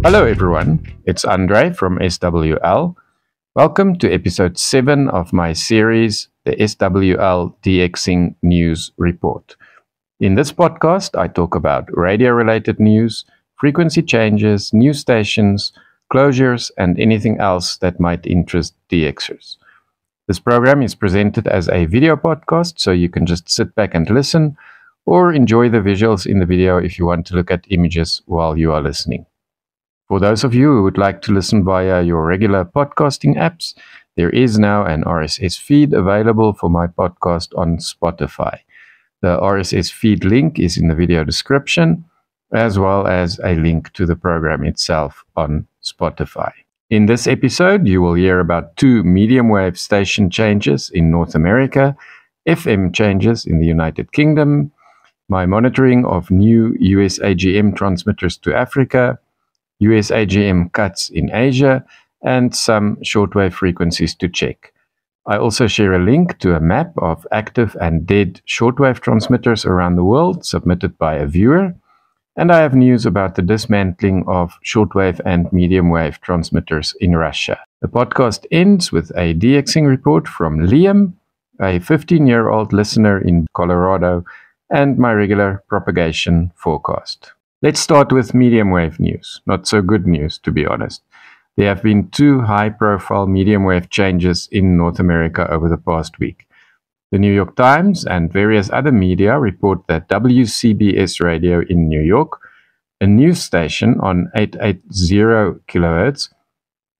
Hello everyone, it's Andre from SWL. Welcome to episode 7 of my series, the SWL DXing News Report. In this podcast, I talk about radio-related news, frequency changes, new stations, closures, and anything else that might interest DXers. This program is presented as a video podcast, so you can just sit back and listen, or enjoy the visuals in the video if you want to look at images while you are listening. For those of you who would like to listen via your regular podcasting apps, there is now an RSS feed available for my podcast on Spotify. The RSS feed link is in the video description, as well as a link to the program itself on Spotify. In this episode, you will hear about 2 medium wave station changes in North America, FM changes in the United Kingdom, my monitoring of new USAGM transmitters to Africa, USAGM cuts in Asia, and some shortwave frequencies to check. I also share a link to a map of active and dead shortwave transmitters around the world submitted by a viewer, and I have news about the dismantling of shortwave and medium wave transmitters in Russia. The podcast ends with a DXing report from Liam, a 15-year-old listener in Colorado, and my regular propagation forecast. Let's start with medium wave news. Not so good news, to be honest. There have been 2 high-profile medium wave changes in North America over the past week. The New York Times and various other media report that WCBS Radio in New York, a news station on 880 kHz,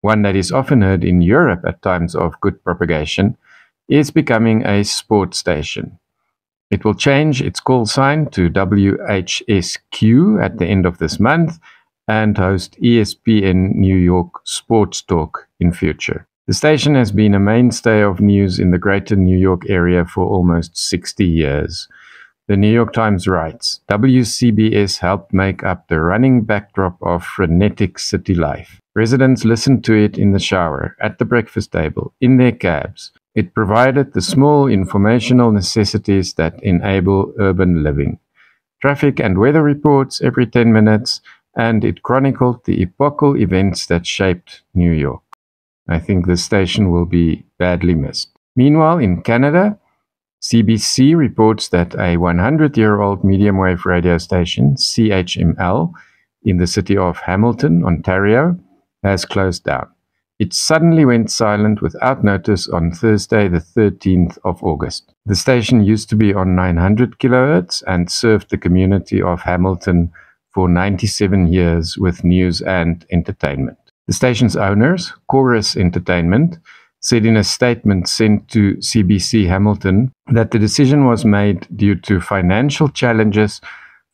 one that is often heard in Europe at times of good propagation, is becoming a sports station. It will change its call sign to WHSQ at the end of this month and host ESPN New York Sports Talk in future. The station has been a mainstay of news in the greater New York area for almost 60 years. The New York Times writes, WCBS helped make up the running backdrop of frenetic city life. Residents listened to it in the shower, at the breakfast table, in their cabs. It provided the small informational necessities that enable urban living. Traffic and weather reports every 10 minutes, and it chronicled the epochal events that shaped New York. I think the station will be badly missed. Meanwhile, in Canada, CBC reports that a 100-year-old medium wave radio station, CHML, in the city of Hamilton, Ontario, has closed down. It suddenly went silent without notice on Thursday, the 13th of August. The station used to be on 900 kHz and served the community of Hamilton for 97 years with news and entertainment. The station's owners, Chorus Entertainment, said in a statement sent to CBC Hamilton that the decision was made due to financial challenges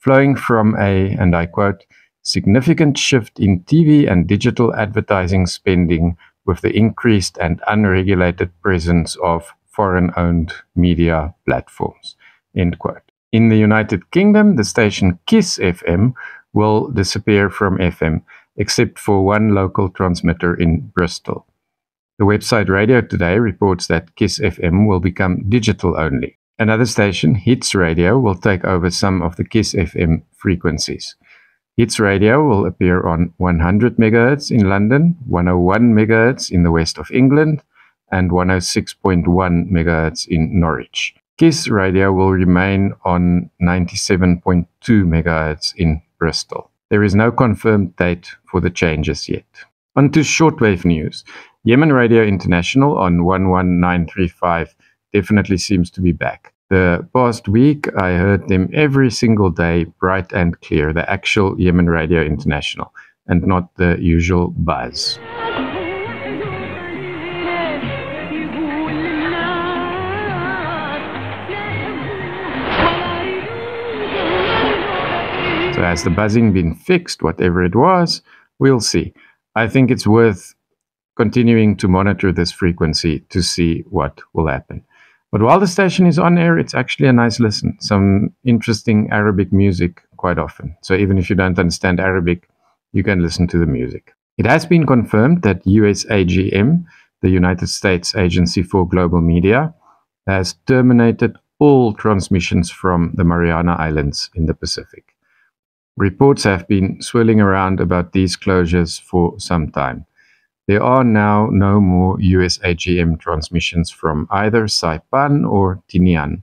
flowing from a, and I quote, significant shift in TV and digital advertising spending with the increased and unregulated presence of foreign-owned media platforms, end quote. In the United Kingdom, the station KISS FM will disappear from FM, except for one local transmitter in Bristol. The website Radio Today reports that KISS FM will become digital only. Another station, Hits Radio, will take over some of the KISS FM frequencies. Hits Radio will appear on 100 MHz in London, 101 MHz in the west of England, and 106.1 MHz in Norwich. KISS Radio will remain on 97.2 MHz in Bristol. There is no confirmed date for the changes yet. On to shortwave news. Yemen Radio International on 11935 definitely seems to be back. The past week, I heard them every single day, bright and clear, the actual Yemen Radio International, and not the usual buzz. So has the buzzing been fixed, whatever it was? We'll see. I think it's worth continuing to monitor this frequency to see what will happen. But while the station is on air, it's actually a nice listen. Some interesting Arabic music quite often. So even if you don't understand Arabic, you can listen to the music. It has been confirmed that USAGM, the United States Agency for Global Media, has terminated all transmissions from the Mariana Islands in the Pacific. Reports have been swirling around about these closures for some time. There are now no more USAGM transmissions from either Saipan or Tinian.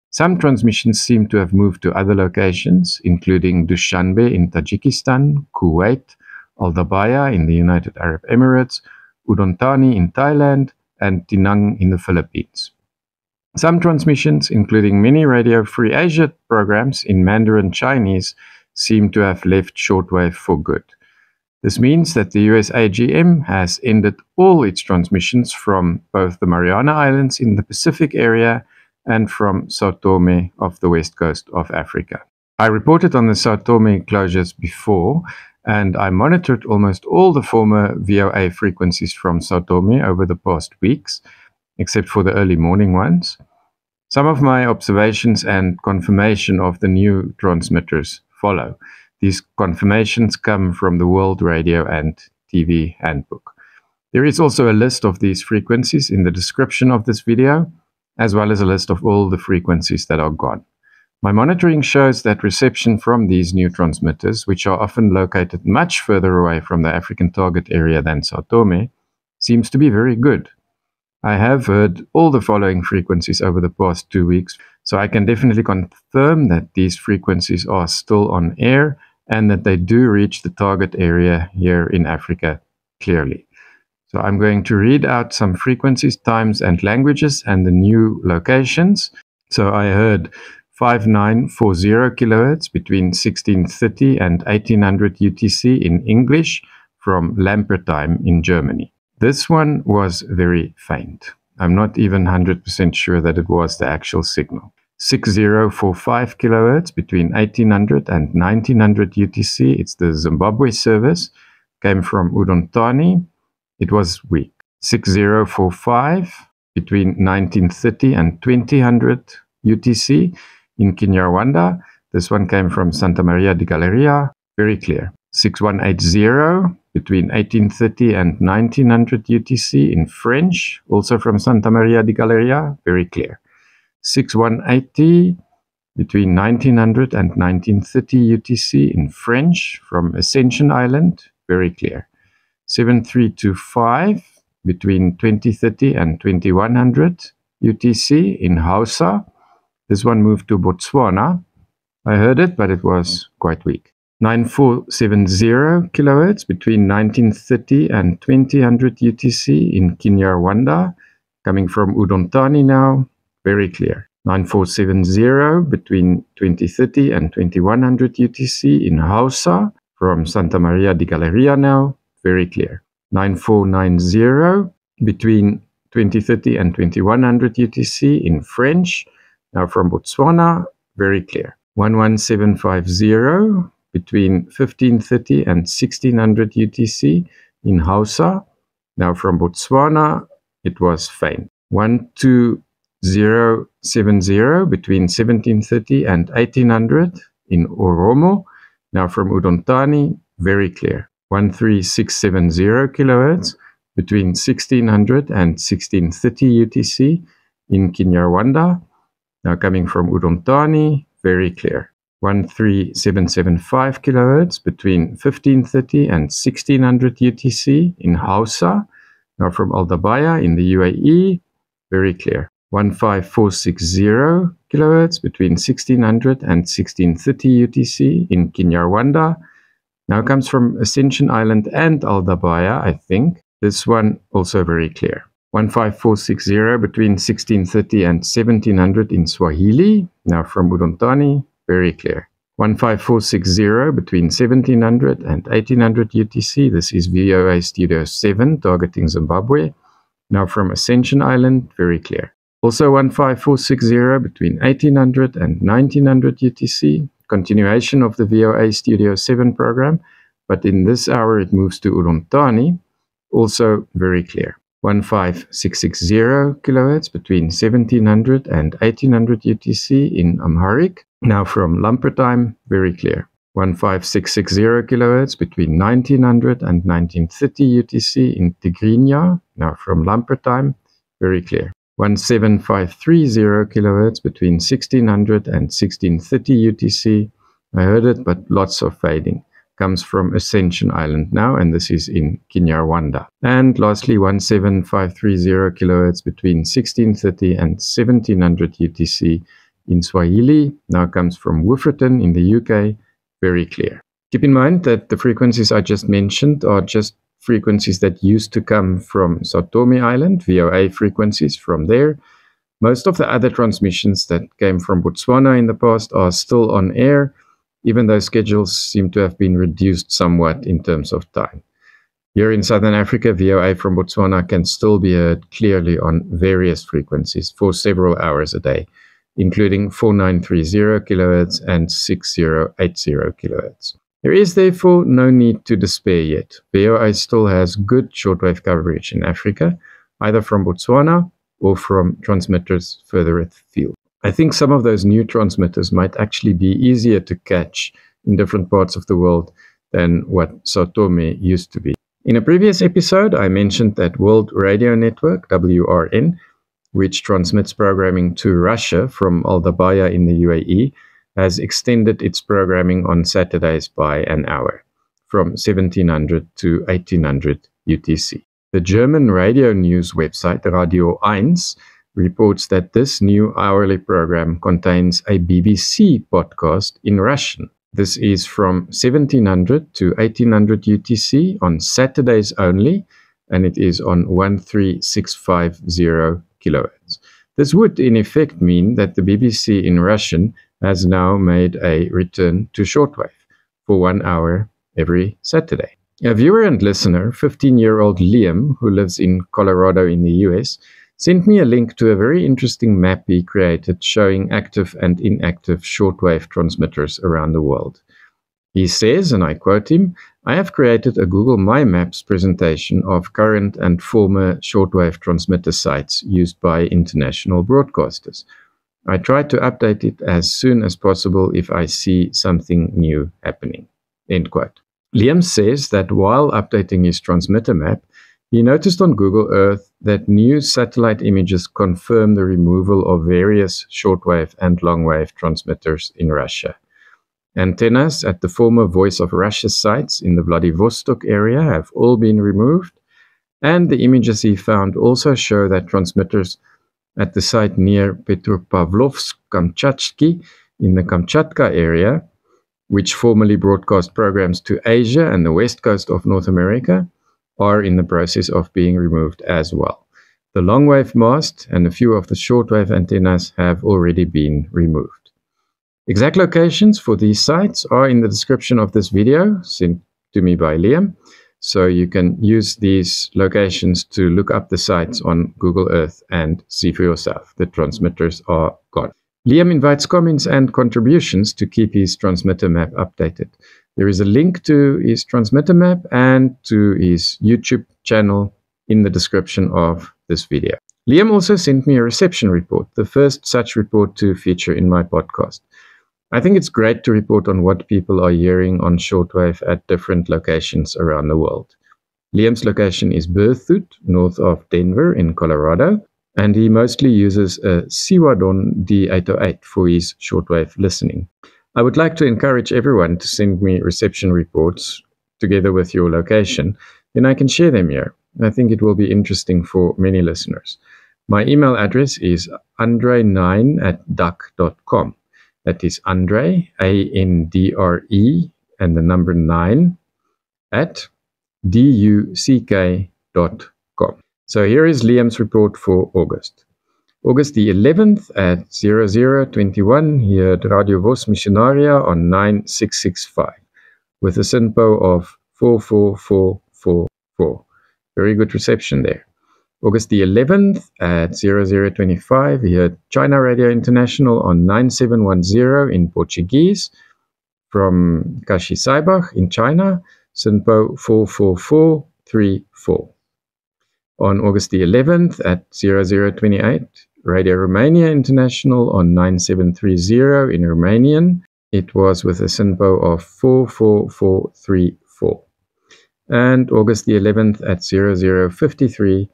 Some transmissions seem to have moved to other locations, including Dushanbe in Tajikistan, Kuwait, Aldabaya in the United Arab Emirates, Udon Thani in Thailand, and Penang in the Philippines. Some transmissions, including many Radio Free Asia programs in Mandarin Chinese, seem to have left shortwave for good. This means that the USAGM has ended all its transmissions from both the Mariana Islands in the Pacific area and from São Tomé off the west coast of Africa. I reported on the São Tomé closures before, and I monitored almost all the former VOA frequencies from São Tomé over the past weeks, except for the early morning ones. Some of my observations and confirmation of the new transmitters follow. These confirmations come from the World Radio and TV Handbook. There is also a list of these frequencies in the description of this video, as well as a list of all the frequencies that are gone. My monitoring shows that reception from these new transmitters, which are often located much further away from the African target area than São Tomé, seems to be very good. I have heard all the following frequencies over the past 2 weeks, so I can definitely confirm that these frequencies are still on air and that they do reach the target area here in Africa clearly. So I'm going to read out some frequencies, times, and languages and the new locations. So I heard 5940 kilohertz between 1630 and 1800 UTC in English from Lampertheim in Germany. This one was very faint. I'm not even 100% sure that it was the actual signal. 6045 kilohertz between 1800 and 1900 UTC. It's the Zimbabwe service. Came from Udon Thani. It was weak. 6045 between 1930 and 2000 UTC in Kinyarwanda. This one came from Santa Maria di Galleria. Very clear. 6180 between 1830 and 1900 UTC in French. Also from Santa Maria di Galleria. Very clear. 6180 between 1900 and 1930 UTC in French from Ascension Island, very clear. 7325 between 2030 and 2100 UTC in Hausa. This one moved to Botswana. I heard it, but it was quite weak. 9470 kilohertz between 1930 and 2000 UTC in Kinyarwanda, coming from Udon Thani now. Very clear. 9470 between 2030 and 2100 UTC in Hausa from Santa Maria di Galleria now. Very clear. 9490 between 2030 and 2100 UTC in French, now from Botswana. Very clear. 11750 between 1530 and 1600 UTC in Hausa, now from Botswana. It was faint. 12070 between 1730 and 1800 in Oromo, now from Udon Thani, very clear. 13670 kilohertz between 1600 and 1630 UTC in Kinyarwanda, now coming from Udon Thani, very clear. 13775 kilohertz between 1530 and 1600 UTC in Hausa, now from Aldabaya in the UAE, very clear. 15460 kilohertz between 1600 and 1630 UTC in Kinyarwanda, now comes from Ascension Island and Aldabaya, I think. This one also very clear. 15460 between 1630 and 1700 in Swahili, now from Udon Thani, very clear. 15460 between 1700 and 1800 UTC. This is VOA Studio 7 targeting Zimbabwe, now from Ascension Island, very clear. Also 15460 between 1800 and 1900 UTC, continuation of the VOA Studio 7 program, but in this hour it moves to Udon Thani, also very clear. 15660 kilohertz between 1700 and 1800 UTC in Amharic, now from Lampertheim, very clear. 15660 kilohertz between 1900 and 1930 UTC in Tigrinya, now from Lampertheim, very clear. 17530 kilohertz between 1600 and 1630 UTC I heard it, but lots of fading. Comes from Ascension Island now, and this is in Kinyarwanda. And lastly, 17530 kilohertz between 1630 and 1700 UTC in Swahili now comes from Wooferton in the UK. Very clear. Keep in mind that the frequencies I just mentioned are just frequencies that used to come from São Tomé Island, VOA frequencies from there. Most of the other transmissions that came from Botswana in the past are still on air, even though schedules seem to have been reduced somewhat in terms of time. Here in Southern Africa, VOA from Botswana can still be heard clearly on various frequencies for several hours a day, including 4930 kHz and 6080 kHz. There is therefore no need to despair yet. VOA still has good shortwave coverage in Africa, either from Botswana or from transmitters further afield. I think some of those new transmitters might actually be easier to catch in different parts of the world than what São Tomé used to be. In a previous episode, I mentioned that World Radio Network, WRN, which transmits programming to Russia from Aldabaya in the UAE, has extended its programming on Saturdays by an hour, from 1700 to 1800 UTC. The German radio news website, Radio 1, reports that this new hourly program contains a BBC podcast in Russian. This is from 1700 to 1800 UTC on Saturdays only, and it is on 13650 kilohertz. This would in effect mean that the BBC in Russian has now made a return to shortwave for 1 hour every Saturday. A viewer and listener, 15-year-old Liam, who lives in Colorado in the US, sent me a link to a very interesting map he created showing active and inactive shortwave transmitters around the world. He says, and I quote him, "I have created a Google My Maps presentation of current and former shortwave transmitter sites used by international broadcasters. I try to update it as soon as possible if I see something new happening." End quote. Liam says that while updating his transmitter map, he noticed on Google Earth that new satellite images confirm the removal of various shortwave and longwave transmitters in Russia. Antennas at the former Voice of Russia sites in the Vladivostok area have all been removed, and the images he found also show that transmitters at the site near Petropavlovsk-Kamchatsky in the Kamchatka area, which formerly broadcast programs to Asia and the west coast of North America, are in the process of being removed as well. The longwave mast and a few of the shortwave antennas have already been removed. Exact locations for these sites are in the description of this video sent to me by Liam, so you can use these locations to look up the sites on Google Earth and see for yourself. The transmitters are gone. Liam invites comments and contributions to keep his transmitter map updated. There is a link to his transmitter map and to his YouTube channel in the description of this video. Liam also sent me a reception report, the first such report to feature in my podcast. I think it's great to report on what people are hearing on shortwave at different locations around the world. Liam's location is Berthoud, north of Denver in Colorado, and he mostly uses a Siwadon D808 for his shortwave listening. I would like to encourage everyone to send me reception reports together with your location, then I can share them here. I think it will be interesting for many listeners. My email address is andre9@duck.com. That is Andre, ANDRE, and the number 9, at duck.com. So here is Liam's report for August. August the 11th at 0021, he heard Radio Voz Missionaria on 9665 with a SINPO of 44444. Very good reception there. August the 11th at 0025, he heard China Radio International on 9710 in Portuguese from Kashisaibach in China, SINPO 44434. On August the 11th at 0028, Radio Romania International on 9730 in Romanian. It was with a SINPO of 44434. And August the 11th at 0053,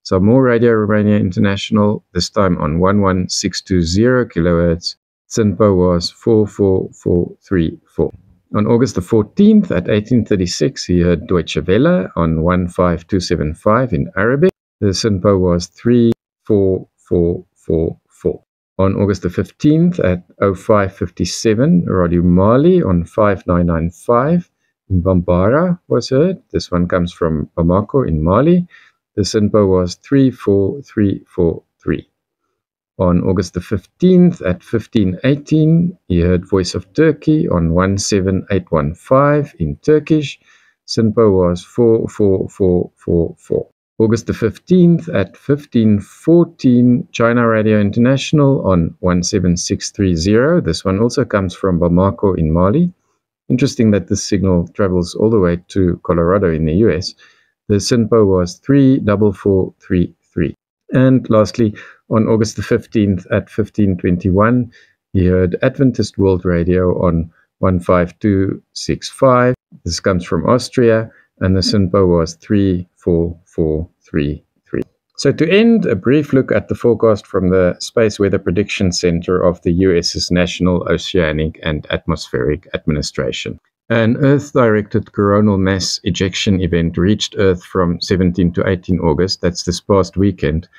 some more Radio Romania International, this time on 11620 kHz, SINPO was 44434. On August the 14th at 1836, he heard Deutsche Welle on 15275 in Arabic. The SINPO was 34444. On August the 15th at 0557, Radio Mali on 5995 in Bambara was heard. This one comes from Bamako in Mali. The SINPO was 34343. On August the 15th at 1518, he heard Voice of Turkey on 17815 in Turkish. SINPO was 44444. August the 15th at 1514, China Radio International on 17630. This one also comes from Bamako in Mali. Interesting that this signal travels all the way to Colorado in the US. The SINPO was 34433. And lastly, on August the 15th at 1521, he heard Adventist World Radio on 15265. This comes from Austria, and the SINPO was 34433. So to end, a brief look at the forecast from the Space Weather Prediction Center of the US's National Oceanic and Atmospheric Administration. An Earth-directed coronal mass ejection event reached Earth from 17 to 18 August, that's this past weekend,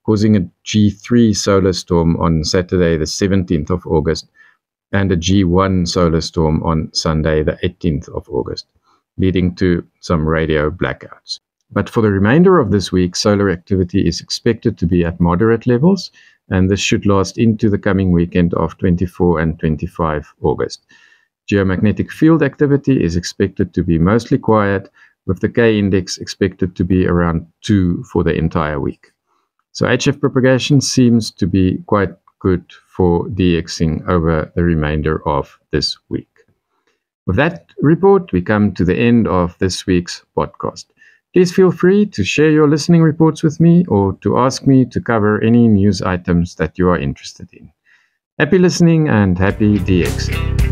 causing a G3 solar storm on Saturday the 17th of August and a G1 solar storm on Sunday the 18th of August, leading to some radio blackouts. But for the remainder of this week, solar activity is expected to be at moderate levels, and this should last into the coming weekend of 24 and 25 August. Geomagnetic field activity is expected to be mostly quiet, with the K-index expected to be around 2 for the entire week. So HF propagation seems to be quite good for DXing over the remainder of this week. With that report, we come to the end of this week's podcast. Please feel free to share your listening reports with me or to ask me to cover any news items that you are interested in. Happy listening and happy DXing.